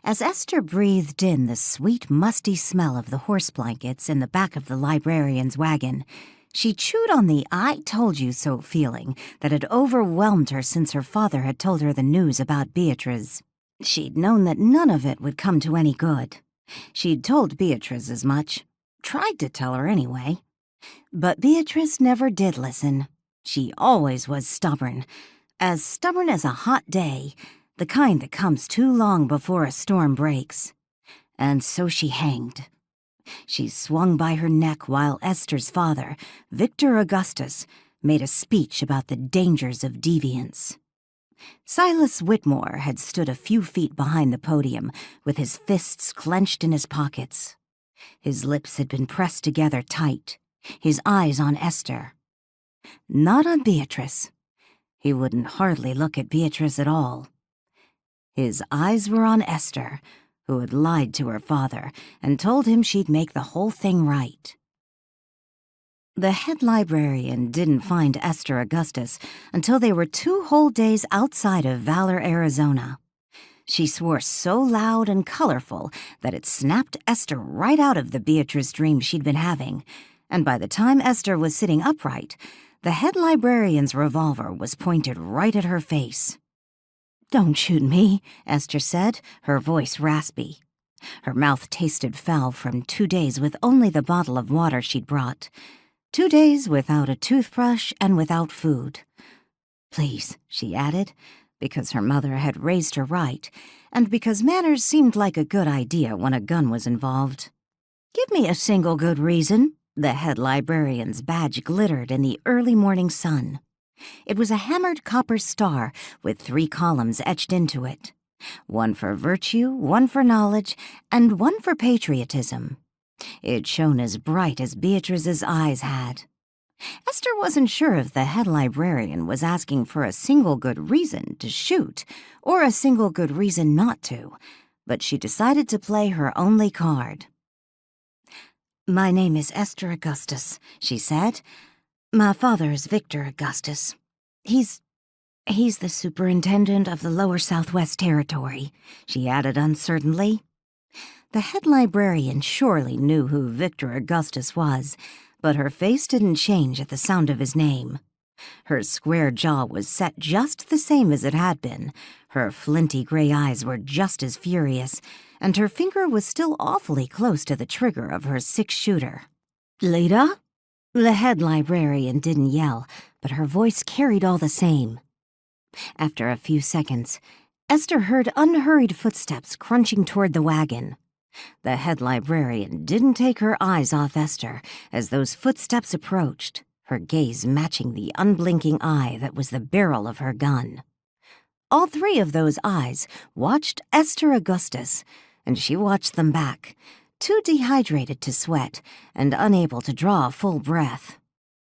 As Esther breathed in the sweet, musty smell of the horse blankets in the back of the librarian's wagon, she chewed on the "I told you so" feeling that had overwhelmed her since her father had told her the news about Beatrice. She'd known that none of it would come to any good. She'd told Beatrice as much. Tried to tell her anyway. But Beatrice never did listen. She always was stubborn as a hot day, the kind that comes too long before a storm breaks. And so she hanged. She swung by her neck while Esther's father, Victor Augustus, made a speech about the dangers of deviance. Silas Whitmore had stood a few feet behind the podium with his fists clenched in his pockets. His lips had been pressed together tight, his eyes on Esther. Not on Beatrice. He wouldn't hardly look at Beatrice at all. His eyes were on Esther, who had lied to her father and told him she'd make the whole thing right. The head librarian didn't find Esther Augustus until they were 2 whole days outside of Valor, Arizona. She swore so loud and colorful that it snapped Esther right out of the Beatrice dream she'd been having, and by the time Esther was sitting upright, the head librarian's revolver was pointed right at her face. "Don't shoot me," Esther said, her voice raspy. Her mouth tasted foul from 2 days with only the bottle of water she'd brought. 2 days without a toothbrush and without food. "Please," she added, because her mother had raised her right, and because manners seemed like a good idea when a gun was involved. "Give me a single good reason." The head librarian's badge glittered in the early morning sun. It was a hammered copper star with 3 columns etched into it. 1 for virtue, 1 for knowledge, and 1 for patriotism. It shone as bright as Beatrice's eyes had. Esther wasn't sure if the head librarian was asking for a single good reason to shoot or a single good reason not to, but she decided to play her only card. "My name is Esther Augustus," she said. "My father is Victor Augustus. He's the superintendent of the Lower Southwest Territory," she added uncertainly. The head librarian surely knew who Victor Augustus was, but her face didn't change at the sound of his name. Her square jaw was set just the same as it had been, her flinty gray eyes were just as furious, and her finger was still awfully close to the trigger of her 6-shooter. "Leda?" The head librarian didn't yell, but her voice carried all the same. After a few seconds, Esther heard unhurried footsteps crunching toward the wagon. The head librarian didn't take her eyes off Esther as those footsteps approached, her gaze matching the unblinking eye that was the barrel of her gun. All 3 of those eyes watched Esther Augustus, and she watched them back, too dehydrated to sweat and unable to draw a full breath.